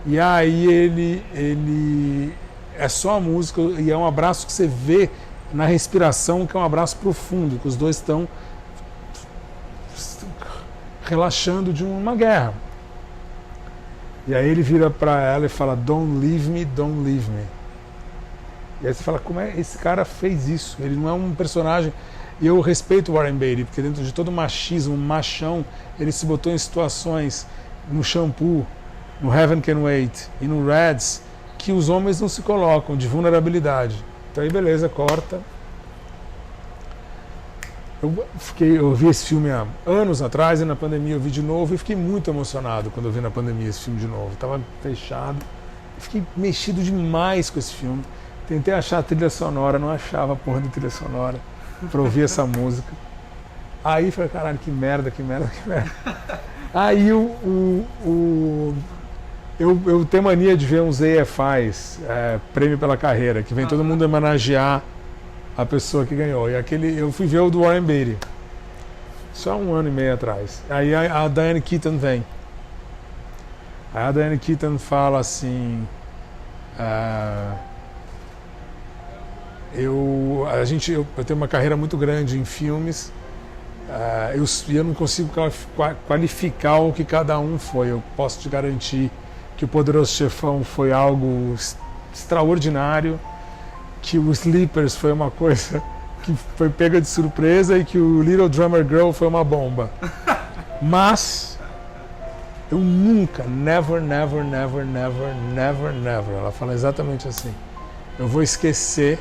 E aí ele é só a música, e é um abraço que você vê na respiração, que é um abraço profundo, que os dois estão relaxando de uma guerra. E aí ele vira para ela e fala, don't leave me, don't leave me. E aí você fala, como é esse cara fez isso? Ele não é um personagem... E eu respeito o Warren Beatty, porque dentro de todo o machismo, machão, ele se botou em situações, no Shampoo, no Heaven Can Wait e no Reds, que os homens não se colocam, de vulnerabilidade. Então aí beleza, corta. Eu vi esse filme há anos atrás, e na pandemia eu vi de novo, e fiquei muito emocionado quando eu vi na pandemia esse filme de novo. Estava fechado, fiquei mexido demais com esse filme. Tentei achar a trilha sonora, não achava a porra da trilha sonora para ouvir essa música. Aí falei, caralho, que merda. Aí eu tenho mania de ver uns AFIs, Prêmio pela Carreira, que vem todo mundo homenagear a pessoa que ganhou. E eu fui ver o do Warren Beatty, só 1 ano e meio atrás. Aí a Diane Keaton vem. Aí a Diane Keaton fala assim, eu tenho uma carreira muito grande em filmes, eu não consigo qualificar o que cada um foi. Eu posso te garantir que o Poderoso Chefão foi algo extraordinário, que o Sleepers foi uma coisa que foi pega de surpresa, e que o Little Drummer Girl foi uma bomba. Mas eu nunca, never, ela fala exatamente assim, eu vou esquecer,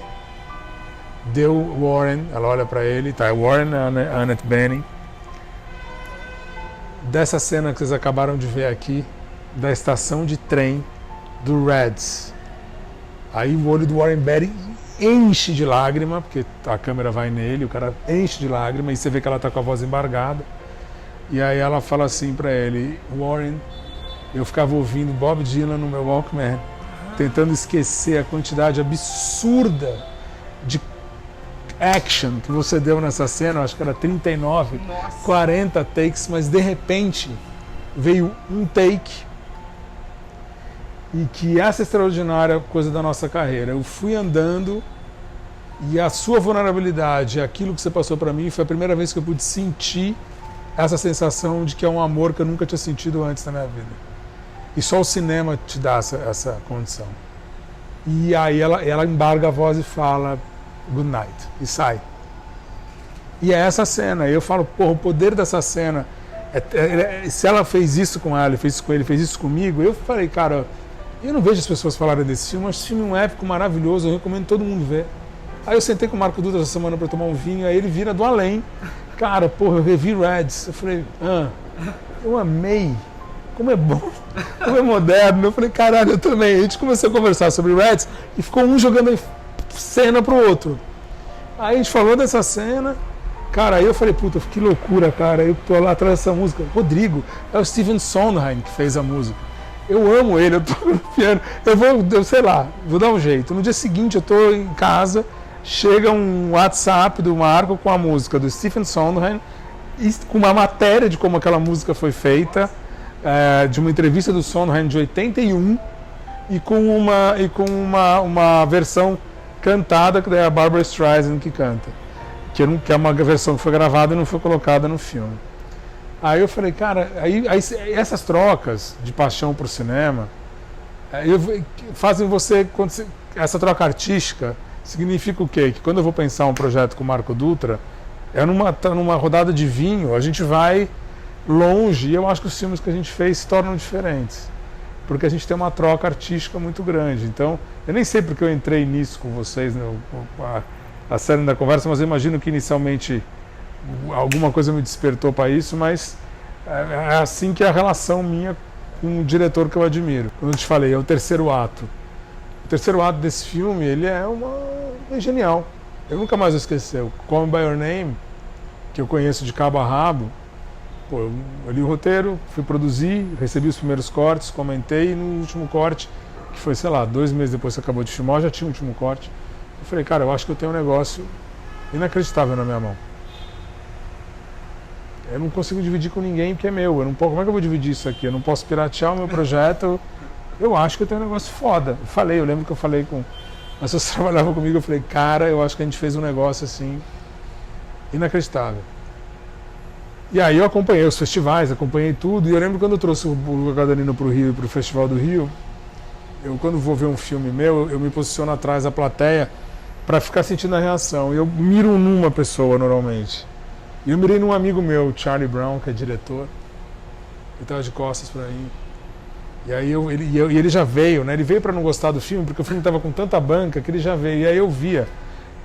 deu Warren, ela olha para ele, tá, Warren, Annette Bening, dessa cena que vocês acabaram de ver aqui, da estação de trem do Reds. Aí o olho do Warren Beatty enche de lágrima, porque a câmera vai nele, o cara enche de lágrima, e você vê que ela tá com a voz embargada. E aí ela fala assim para ele, Warren, eu ficava ouvindo Bob Dylan no meu Walkman, tentando esquecer a quantidade absurda de action que você deu nessa cena. Eu acho que era 39, nossa, 40 takes, mas de repente veio um take, e que essa extraordinária coisa da nossa carreira, eu fui andando, e a sua vulnerabilidade, aquilo que você passou para mim, foi a primeira vez que eu pude sentir essa sensação de que é um amor que eu nunca tinha sentido antes na minha vida. E só o cinema te dá essa condição. E aí ela embarga a voz e fala good night, e sai. E é essa cena, e eu falo, porra, o poder dessa cena, se ela fez isso com ela, fez isso com ele, fez isso comigo, eu falei, cara, eu não vejo as pessoas falarem desse filme, mas esse filme é um épico maravilhoso, eu recomendo todo mundo ver. Aí eu sentei com o Marco Dutra essa semana para tomar um vinho, aí ele vira do além, cara, porra, eu revi Reds, eu falei, eu amei, como é bom, como é moderno. Eu falei, caralho, eu também. A gente começou a conversar sobre Reds e ficou um jogando cena pro outro. Aí a gente falou dessa cena, cara, aí eu falei, puta, que loucura, cara. Eu tô lá atrás dessa música. Rodrigo, é o Stephen Sondheim que fez a música. Eu amo ele, eu tô no piano. Eu sei lá, vou dar um jeito. No dia seguinte eu tô em casa, chega um WhatsApp do Marco com a música do Stephen Sondheim, com uma matéria de como aquela música foi feita, de uma entrevista do Sondheim de 81, e com uma versão cantada, que é a Barbra Streisand que canta, que é uma versão que foi gravada e não foi colocada no filme. Aí eu falei, cara, aí essas trocas de paixão por cinema fazem você, essa troca artística significa o quê? Que quando eu vou pensar um projeto com o Marco Dutra, numa rodada de vinho, a gente vai longe, e eu acho que os filmes que a gente fez se tornam diferentes, porque a gente tem uma troca artística muito grande. Então, eu nem sei porque eu entrei nisso com vocês, né, a série da conversa, mas eu imagino que inicialmente alguma coisa me despertou para isso, mas é assim que é a relação minha com um diretor que eu admiro. Como eu te falei, é o terceiro ato. O terceiro ato desse filme, ele é genial. Eu nunca mais vou esquecer. O Call Me By Your Name, que eu conheço de cabo a rabo, eu li o roteiro, fui produzir, recebi os primeiros cortes, comentei, e no último corte, que foi, sei lá, 2 meses depois que acabou de filmar, eu já tinha o último corte. Eu falei, cara, eu acho que eu tenho um negócio inacreditável na minha mão. Eu não consigo dividir com ninguém porque é meu. Como é que eu vou dividir isso aqui? Eu não posso piratear o meu projeto. Eu acho que eu tenho um negócio foda. Eu lembro que eu falei com as pessoas que trabalhavam comigo, eu falei, cara, eu acho que a gente fez um negócio assim inacreditável. E aí eu acompanhei os festivais, acompanhei tudo, e eu lembro quando eu trouxe o Luca Guadagnino para o Rio e para o Festival do Rio, eu quando vou ver um filme meu, eu me posiciono atrás da plateia para ficar sentindo a reação. Eu miro numa pessoa normalmente. E eu mirei num amigo meu, Charlie Brown, que é diretor, ele estava de costas para mim. E aí ele já veio, né? Ele veio para não gostar do filme, porque o filme estava com tanta banca que ele já veio. E aí eu via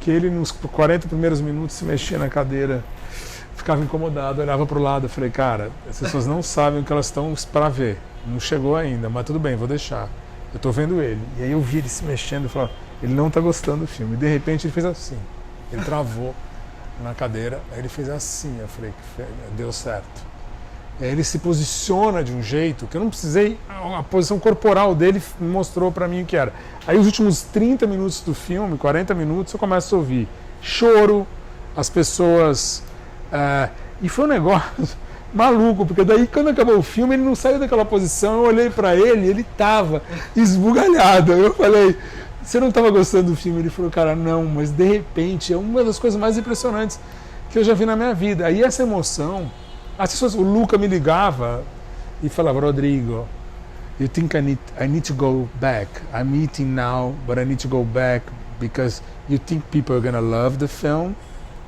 que ele nos 40 primeiros minutos se mexia na cadeira, ficava incomodado, olhava para o lado. Eu falei, cara, as pessoas não sabem o que elas estão para ver. Não chegou ainda, mas tudo bem, vou deixar. Eu estou vendo ele. E aí eu vi ele se mexendo e falava, ele não está gostando do filme. E de repente ele fez assim. Ele travou na cadeira, aí ele fez assim. Eu falei, deu certo. E aí ele se posiciona de um jeito que eu não precisei, a posição corporal dele mostrou para mim o que era. Aí os últimos 30 minutos do filme, 40 minutos, eu começo a ouvir choro, as pessoas... e foi um negócio maluco, porque daí quando acabou o filme ele não saiu daquela posição, eu olhei para ele, ele tava esbugalhado. Eu falei, você não estava gostando do filme? Ele falou, cara, não, mas de repente é uma das coisas mais impressionantes que eu já vi na minha vida. Aí essa emoção... As pessoas, o Luca me ligava e falava, Rodrigo, you think I need to go back? I'm eating now, but I need to go back because you think people are gonna love the film?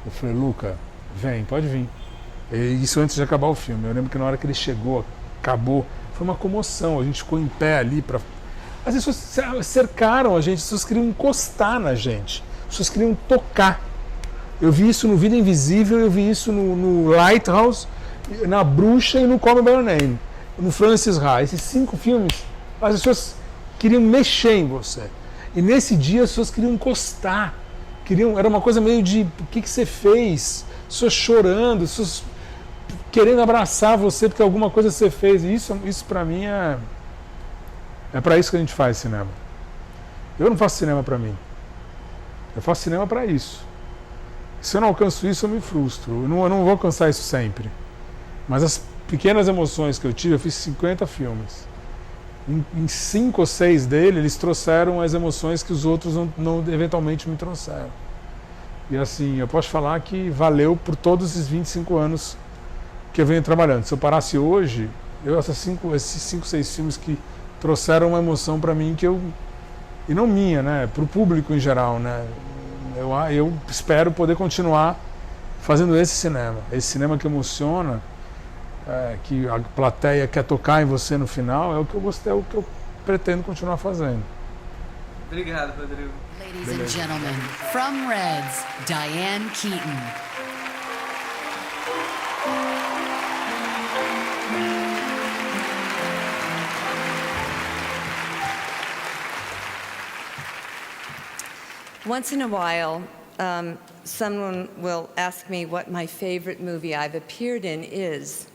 Eu falei, Luca, vem, pode vir. E isso antes de acabar o filme. Eu lembro que na hora que ele chegou, acabou, foi uma comoção. A gente ficou em pé ali para... As pessoas cercaram a gente, as pessoas queriam encostar na gente, as pessoas queriam tocar. Eu vi isso no Vida Invisível, eu vi isso no Lighthouse, na Bruxa e no Call Me By Your Name, no Francis Ha. Esses 5 filmes, as pessoas queriam mexer em você. E nesse dia as pessoas queriam encostar. Era uma coisa meio de, o que você fez? As pessoas chorando, as pessoas querendo abraçar você porque alguma coisa você fez. E isso para mim é para isso que a gente faz cinema. Eu não faço cinema para mim. Eu faço cinema para isso. Se eu não alcanço isso, eu me frustro. Eu não vou alcançar isso sempre. Mas as pequenas emoções que eu tive, eu fiz 50 filmes. Em 5 ou 6 deles, eles trouxeram as emoções que os outros não eventualmente me trouxeram. E assim, eu posso falar que valeu por todos esses 25 anos que eu venho trabalhando. Se eu parasse hoje, esses 5, 6 filmes que trouxeram uma emoção para mim e não minha, né? Para o público em geral, né? Eu espero poder continuar fazendo esse cinema que emociona, que a plateia quer tocar em você no final, é o que eu gostei, é o que eu pretendo continuar fazendo. Obrigado, Rodrigo. Ladies and gentlemen, from Reds, Diane Keaton. Once in a while, someone will ask me what my favorite movie I've appeared in is,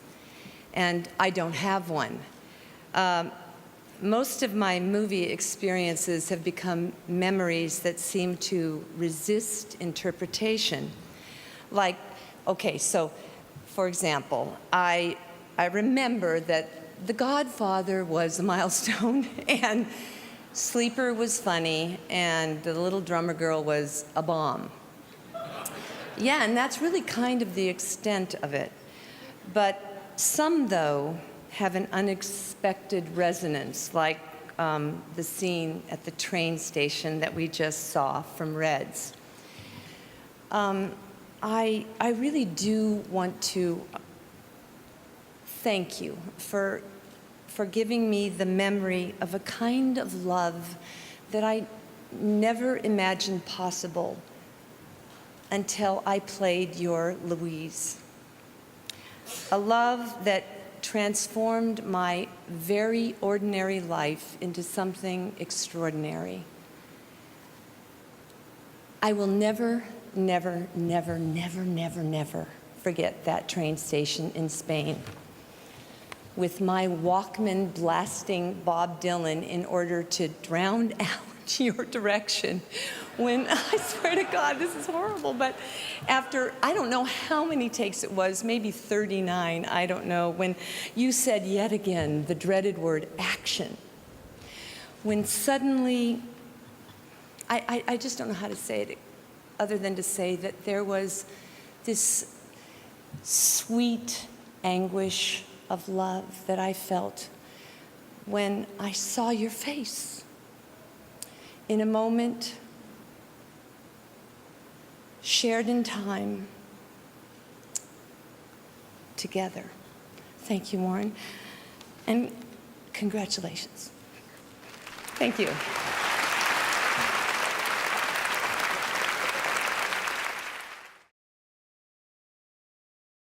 and I don't have one. Most of my movie experiences have become memories that seem to resist interpretation. Like, okay, so, for example, I remember that The Godfather was a milestone, and Sleeper was funny, and The Little Drummer Girl was a bomb. Yeah, and that's really kind of the extent of it. But some, though, have an unexpected resonance, like the scene at the train station that we just saw from Reds. I really do want to thank you for giving me the memory of a kind of love that I never imagined possible until I played your Louise. A love that transformed my very ordinary life into something extraordinary. I will never, never, never, never, never, never forget that train station in Spain, with my Walkman blasting Bob Dylan in order to drown out your direction. When, I swear to God, this is horrible, but after, I don't know how many takes it was, maybe 39, I don't know, when you said yet again the dreaded word action, when suddenly, I just don't know how to say it other than to say that there was this sweet anguish of love that I felt when I saw your face in a moment shared in time together. Thank you, Warren, and congratulations. Thank you.